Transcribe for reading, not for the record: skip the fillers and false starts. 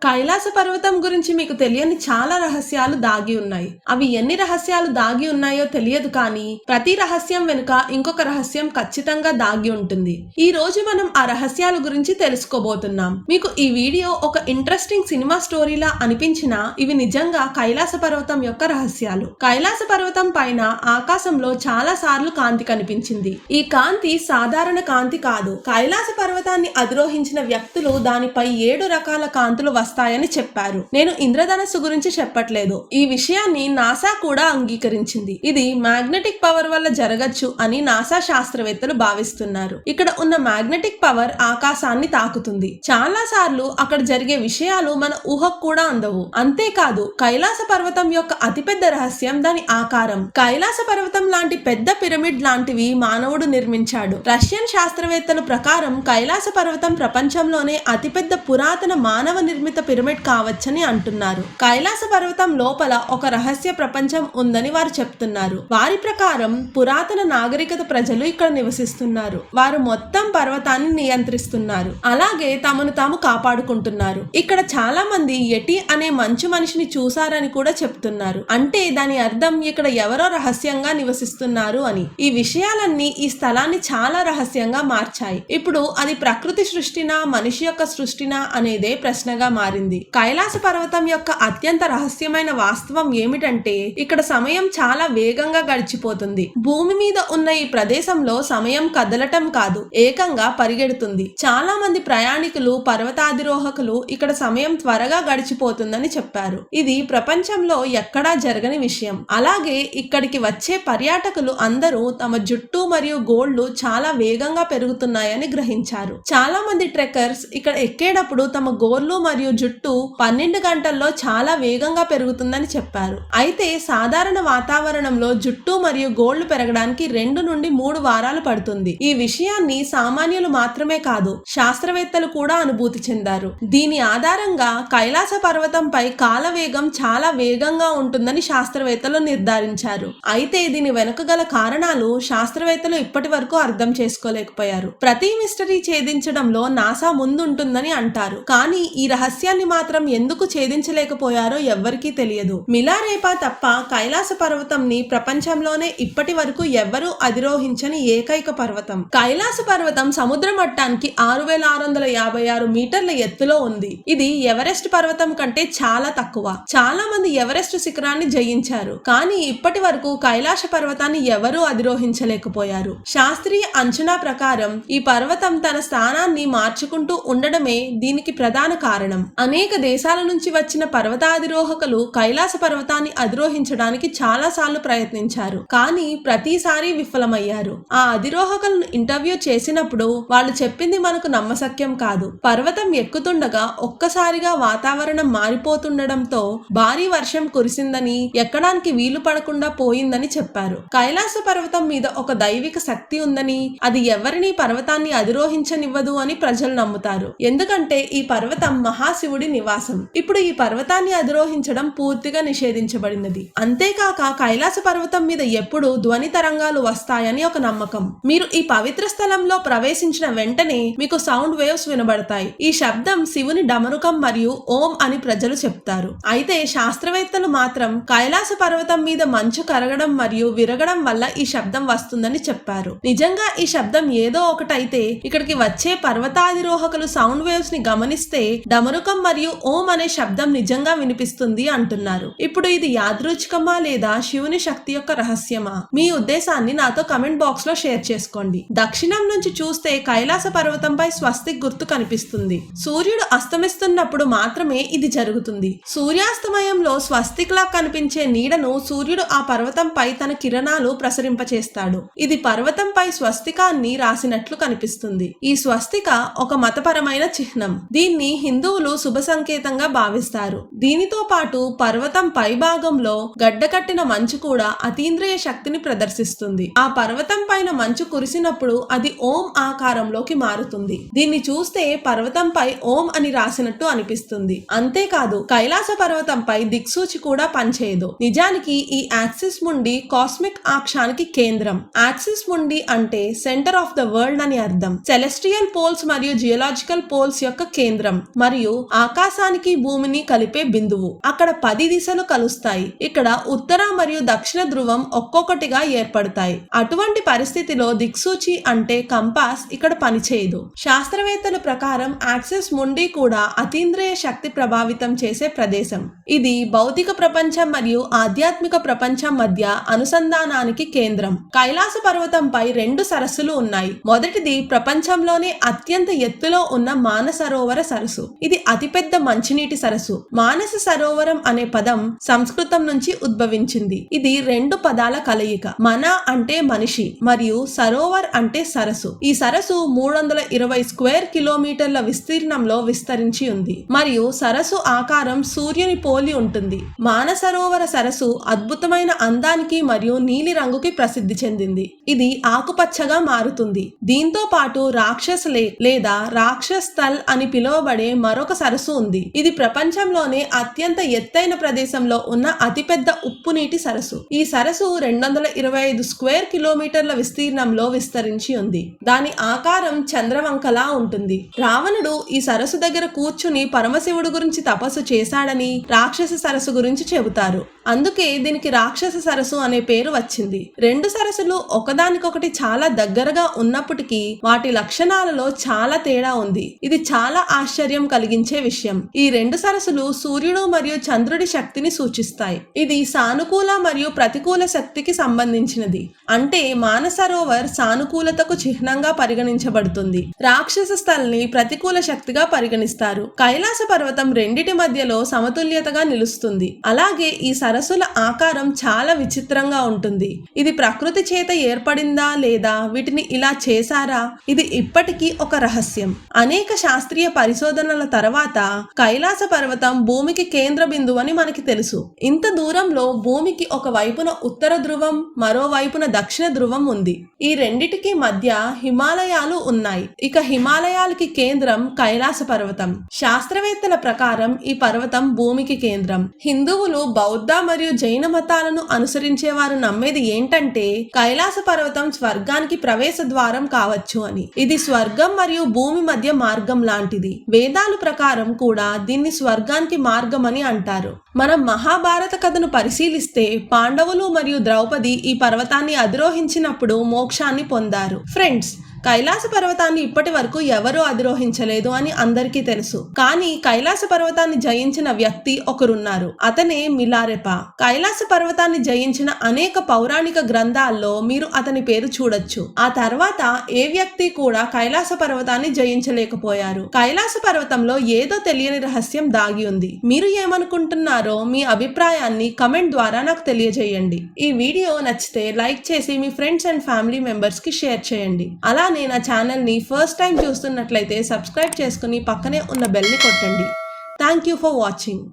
కైలాస పర్వతం గురించి మీకు తెలియని చాలా రహస్యాలు దాగి ఉన్నాయి. అవి ఎన్ని రహస్యాలు దాగి ఉన్నాయో తెలియదు, కానీ ప్రతి రహస్యం వెనుక ఇంకొక రహస్యం ఖచ్చితంగా దాగి ఉంటుంది. ఈ రోజు మనం ఆ రహస్యాల గురించి తెలుసుకోబోతున్నాం. మీకు ఈ వీడియో ఒక ఇంట్రెస్టింగ్ సినిమా స్టోరీలా అనిపించినా ఇవి నిజంగా కైలాస పర్వతం యొక్క రహస్యాలు. కైలాస పర్వతం పైన ఆకాశంలో చాలా సార్లు కాంతి కనిపించింది. ఈ కాంతి సాధారణ కాంతి కాదు. కైలాస పర్వతాన్ని అధిరోహించిన వ్యక్తులు దానిపై 7 రకాల కాంతులు వస్తాయని చెప్పారు. నేను ఇంద్రధనస్సు గురించి చెప్పట్లేదు. ఈ విషయాన్ని నాసా కూడా అంగీకరించింది. ఇది మ్యాగ్నెటిక్ పవర్ వల్ల జరగచ్చు అని నాసా శాస్త్రవేత్తలు భావిస్తున్నారు. ఇక్కడ ఉన్న మ్యాగ్నెటిక్ పవర్ ఆకాశాన్ని తాకుతుంది. చాలా సార్లు అక్కడ జరిగే విషయాలు మన ఊహకు కూడా అందవు. అంతేకాదు, కైలాస పర్వతం యొక్క అతిపెద్ద రహస్యం దాని ఆకారం. కైలాస పర్వతం లాంటి పెద్ద పిరమిడ్ లాంటివి మానవుడు నిర్మించాడు. రష్యన్ శాస్త్రవేత్తల ప్రకారం కైలాస పర్వతం ప్రపంచంలోనే అతిపెద్ద పురాతన మానవ నిర్మిత పిరమిడ్ కావచ్చని అంటున్నారు. కైలాస పర్వతం లోపల ఒక రహస్య ప్రపంచం ఉందని వారు చెప్తున్నారు. వారి ప్రకారం పురాతన నాగరికత ప్రజలు ఇక్కడ నివసిస్తున్నారు. వారు మొత్తం పర్వతాన్ని నియంత్రిస్తున్నారు, అలాగే తమను తాము కాపాడుకుంటున్నారు. ఇక్కడ చాలా మంది యటి అనే మంచు మనిషిని చూసారని కూడా చెప్తున్నారు. అంటే దాని అర్థం ఇక్కడ ఎవరో రహస్యంగా నివసిస్తున్నారు అని. ఈ విషయాలన్నీ ఈ స్థలాన్ని చాలా రహస్యంగా మార్చాయి. ఇప్పుడు అది ప్రకృతి సృష్టినా మనిషి యొక్క సృష్టినా అనేదే ప్రశ్నగా మారింది. కైలాస పర్వతం యొక్క అత్యంత రహస్యమైన వాస్తవం ఏమిటంటే ఇక్కడ సమయం చాలా వేగంగా గడిచిపోతుంది. భూమి మీద ఉన్న ఈ ప్రదేశంలో సమయం కదలటం కాదు, ఏకంగా పరిగెడుతుంది. చాలా మంది ప్రయాణికులు, పర్వతాధిరోహకులు ఇక్కడ సమయం త్వరగా గడిచిపోతుందని చెప్పారు. ఇది ప్రపంచంలో ఎక్కడా జరగని విషయం. అలాగే ఇక్కడికి వచ్చే పర్యాటకులు అందరూ తమ జుట్టు మరియు గోళ్లు చాలా వేగంగా పెరుగుతున్నాయని గ్రహించారు. చాలా మంది ట్రెక్కర్స్ ఇక్కడ ఎక్కేటప్పుడు తమ గోర్లు మరియు జుట్టు 12 గంటల్లో చాలా వేగంగా పెరుగుతుందని చెప్పారు. అయితే సాధారణ వాతావరణంలో జుట్టు మరియు గోళ్లు పెరగడానికి 2 నుండి 3 వారాలు పడుతుంది. ఈ విషయాన్ని సామాన్యులు మాత్రమే కాదు, శాస్త్రవేత్తలు కూడా అనుభూతి చెందారు. దీని ఆధారంగా కైలాస పర్వతంపై కాల వేగం చాలా వేగంగా ఉంటుందని శాస్త్రవేత్తలు నిర్ధారించారు. అయితే దీని వెనుక గల కారణాలు శాస్త్రవేత్తలు ఇప్పటి వరకు అర్థం చేసుకోలేకపోయారు. ప్రతి మిస్టరీ ఛేదించడంలో నాసా ముందుంటుందని అంటారు, కానీ ఈ రహస్యాన్ని మాత్రం ఎందుకు ఛేదించలేకపోయారో ఎవ్వరికీ తెలియదు. మిలారేపా తప్ప కైలాస పర్వతంని ప్రపంచంలోనే ఇప్పటి వరకు ఎవ్వరూ అధిరోహించని ఏకైక పర్వతం. కైలాస పర్వతం సముద్ర మట్టానికి 6656 మీటర్ల ఎత్తులో ఉంది. ఇది ఎవరెస్ట్ పర్వతం కంటే చాలా తక్కువ. చాలా మంది ఎవరెస్ట్ శిఖరాన్ని జయించారు, కానీ ఇప్పటి వరకు కైలాస పర్వతాన్ని ఎవరూ అధిరోహించలేకపోయారు. శాస్త్రీయ అంచనా ప్రకారం ఈ పర్వతం తన స్థానాన్ని మార్చుకుంటూ ఉండడమే దీనికి ప్రధాన కారణం. అనేక దేశాల నుంచి వచ్చిన పర్వతాధిరోహకులు కైలాస పర్వతాన్ని అధిరోహించడానికి చాలా సార్లు ప్రయత్నించారు, కానీ ప్రతిసారి విఫలమయ్యారు. ఆ అధిరోహకులను ఇంటర్వ్యూ చేసినప్పుడు వాళ్ళు చెప్పింది మనకు నమ్మశక్యం కాదు. పర్వతం ఎక్కుతుండగా ఒక్కసారిగా వాతావరణం మారిపోతుండడంతో భారీ వర్షం కురిసిందని, ఎక్కడానికి వీలు పడకుండా పోయిందని చెప్పారు. కైలాస పర్వతం మీద ఒక దైవిక శక్తి ఉందని, అది ఎవరిని పర్వతాన్ని అధిరోహించనివ్వదు అని ప్రజలు నమ్ముతారు. ఎందుకంటే ఈ పర్వతం మహాశివుడి నివాసం. ఇప్పుడు ఈ పర్వతాన్ని అధిరోహించడం పూర్తిగా నిషేధించబడినది. అంతేకాక కైలాస పర్వతం మీద ఎప్పుడు ధ్వని తరంగాలు వస్తాయని ఒక నమ్మకం. మీరు ఈ పవిత్ర స్థలంలో ప్రవేశించిన వెంటనే మీకు సౌండ్ వేవ్స్ వినబడతాయి. ఈ శబ్దం శివుని డమరుకం మరియు ఓం అని ప్రజలు చెప్తారు. అయితే శాస్త్రవేత్తలు మాత్రం కైలాస పర్వతం మీద మంచు కరగడం మరియు విరగడం వల్ల ఈ శబ్దం వస్తుందని చెప్పారు. నిజంగా ఈ శబ్దం ఏదో ఒకటైతే ఇక్కడికి వచ్చే పర్వతాధిరోహకులు సౌండ్ వేవ్స్ ని గమనిస్తే డమరుకం మరియు ఓం అనే శబ్దం నిజంగా వినిపిస్తుంది అంటున్నారు. ఇప్పుడు ఇది యాదృచ్ఛికమా లేదా శివుని శక్తి యొక్క రహస్యమా? మీ ఉద్దేశాన్ని నాతో కమెంట్ బాక్స్ లో షేర్ చేసుకోండి. దక్షిణం నుంచి చూస్తే కైలాస పర్వతంపై స్వస్తిక్ గుర్తు కనిపిస్తుంది. సూర్యుడు అస్తమిస్తున్నప్పుడు మాత్రమే ఇది జరుగుతుంది. సూర్యాస్తమయంలో స్వస్తిక్ లా కనిపించే నీడను సూర్యుడు ఆ పర్వతంపై తన కిరణాలు ప్రసరింపచేస్తాడు. ఇది పర్వతంపై స్వస్తికాన్ని రాసినట్లు కనిపిస్తుంది. ఈ స్వస్తిక ఒక మతపరమైన చిహ్నం. దీన్ని హిందువులు శుభ సంకేతంగా భావిస్తారు. దీనితో పాటు పర్వతం పై భాగంలో గడ్డకట్టిన మంచు కూడా అతీంద్రియ శక్తిని ప్రదర్శిస్తుంది. ఆ పర్వతం పైన మంచు కురిసినప్పుడు అది ఓం ఆకారంలోకి మారుతుంది. దీన్ని చూస్తే పర్వతంపై ఓం అని రాసినట్టు అనిపిస్తుంది. అంతేకాదు, కైలాస పర్వతంపై దిక్సూచి కూడా పనిచేయదు. నిజానికి ఈ యాక్సిస్ ముండి కాస్మిక్ అక్షానికి కేంద్రం. యాక్సిస్ ముండి అంటే సెంటర్ ఆఫ్ ద వరల్డ్ అని అర్థం. సెలెస్టియల్ పోల్స్ మరియు జియోలాజికల్ పోల్స్ యొక్క కేంద్రం. మరియు ఆకాశానికి భూమిని కలిపే బిందువు. అక్కడ 10 దిశలు కలుస్తాయి. ఇక్కడ ఉత్తర మరియు దక్షిణ ధ్రువం ఒక్కొక్కటిగా ఏర్పడతాయి. అటువంటి పరిస్థితిలో దిక్సూచి అంటే కంపాస్ ఇక్కడ పనిచేయదు. శాస్త్రవేత్తల ప్రకారం యాక్సిస్ ముండి కూడా అతీంద్రియ శక్తి ప్రభావితం చేసే ప్రదేశం. ఇది భౌతిక ప్రపంచం మరియు ఆధ్యాత్మిక ప్రపంచం మధ్య అనుసంధానానికి కేంద్రం. కైలాస పర్వతంపై 2 సరస్సులు ఉన్నాయి. మొదటిది ప్రపంచంలోనే అత్యంత ఎత్తులో ఉన్న మానసరోవర సరస్సు. ఇది అతిపెద్ద మంచినీటి సరస్సు. మానస సరోవరం అనే పదం సంస్కృతం నుంచి ఉద్భవించింది. ఇది 2 పదాల కలయిక. మన అంటే మనిషి మరియు సరోవర్ అంటే సరస్సు. ఈ సరస్సు 320 స్క్వేర్ కిలోమీటర్ల విస్తీర్ణంలో విస్తరించి ఉంది మరియు సరస్సు ఆకారం సూర్యుని పోలి ఉంటుంది. మానసరోవర సరస్సు అద్భుతమైన అందానికి మరియు నీలి రంగుకి ప్రసిద్ధి చెందింది. ఇది ఆకుపచ్చగా మారుతుంది. దీంతో పాటు రాక్షస్ లేక్ లేదా రాక్షస్ స్థల్ అని పిలువబడే మరొక సరస్సు ఉంది. ఇది ప్రపంచంలోనే అత్యంత ఎత్తైన ప్రదేశంలో ఉన్న అతిపెద్ద ఉప్పు నీటి సరస్సు. ఈ సరస్సు 225 స్క్వేర్ కిలోమీటర్ల విస్తీర్ణంలో విస్తరించి ఉంది. దాని ఆకారం చంద్రవంకలా ఉంటుంది. రావణుడు ఈ సరస్సు దగ్గర కూర్చుని పరమశివుడు గురించి తపస్సు చేశాడని రాక్షస సరస్సు గురించి చెబుతారు. అందుకే దీనికి రాక్షస సరస్సు అనే పేరు వచ్చింది. 2 సరస్సులు ఒకదానికొకటి చాలా దగ్గరగా ఉన్నప్పటికీ వాటి లక్షణాలలో చాలా తేడా ఉంది. ఇది చాలా ఆశ్చర్యం కలిగించే విషయం. ఈ 2 సరస్సులు సూర్యుడు మరియు చంద్రుడి శక్తిని సూచిస్తాయి. ఇది సానుకూల మరియు ప్రతికూల శక్తికి సంబంధించినది. అంటే మానసరోవర్ సానుకూలతకు చిహ్నంగా పరిగణించబడుతుంది. రాక్షస స్థల్ని ప్రతికూల శక్తిగా పరిగణిస్తారు. కైలాస పర్వతం రెండిటి మధ్యలో సమతుల్యతగా నిలుస్తుంది. అలాగే ఈ సరస్సుల ఆకారం చాలా విచిత్రంగా ఉంటుంది. ఇది ప్రకృతి చేత ఏర్పడిందా లేదా వీటిని ఇలా చేశారా? ఇది ఇప్పటికీ ఒక రహస్యం. అనేక శాస్త్రీయ పరిశోధనల తర్వాత కైలాస పర్వతం భూమికి కేంద్ర బిందువు అని మనకి తెలుసు. ఇంత దూరంలో భూమికి ఒక వైపున ఉత్తర ధ్రువం, మరోవైపున దక్షిణ ధ్రువం ఉంది. ఈ రెండిటికి మధ్య హిమాలయాలు ఉన్నాయి. ఇక హిమాలయాలకి కేంద్రం కైలాస పర్వతం. శాస్త్రవేత్తల ప్రకారం ఈ పర్వతం భూమికి కేంద్రం. హిందువులు, బౌద్ధ మరియు జైన మతాలను అనుసరించే వారు నమ్మేది ఏంటంటే కైలాస పర్వతం స్వర్గానికి ప్రవేశ ద్వారం కావచ్చు అని. ఇది స్వర్గం మరియు భూమి మధ్య మార్గం లాంటిది. వేదాల ప్రకారం కూడా దీన్ని స్వర్గానికి మార్గం అని అంటారు. మనం మహాభారత కథను పరిశీలిస్తే పాండవులు మరియు ద్రౌపది ఈ పర్వతాన్ని అధిరోహించినప్పుడు మోక్షాన్ని పొందారు. ఫ్రెండ్స్, కైలాస పర్వతాన్ని ఇప్పటి వరకు ఎవరూ అధిరోహించలేదు అని అందరికీ తెలుసు. కానీ కైలాస పర్వతాన్ని జయించిన వ్యక్తి ఒకరున్నారు. అతనే మిలారెపా. కైలాస పర్వతాన్ని జయించిన అనేక పౌరాణిక గ్రంథాల్లో మీరు అతని పేరు చూడొచ్చు. ఆ తర్వాత ఏ వ్యక్తి కూడా కైలాస పర్వతాన్ని జయించలేకపోయారు. కైలాస పర్వతంలో ఏదో తెలియని రహస్యం దాగి ఉంది. మీరు ఏమనుకుంటున్నారో మీ అభిప్రాయాన్ని కమెంట్ ద్వారా నాకు తెలియజేయండి. ఈ వీడియో నచ్చితే లైక్ చేసి మీ ఫ్రెండ్స్ అండ్ ఫ్యామిలీ మెంబర్స్ కి షేర్ చేయండి. అలానే నా ఛానల్ ని ఫస్ట్ టైం చూస్తున్నట్లయితే సబ్స్క్రైబ్ చేసుకుని పక్కనే ఉన్న బెల్ ని కొట్టండి. Thank you for watching.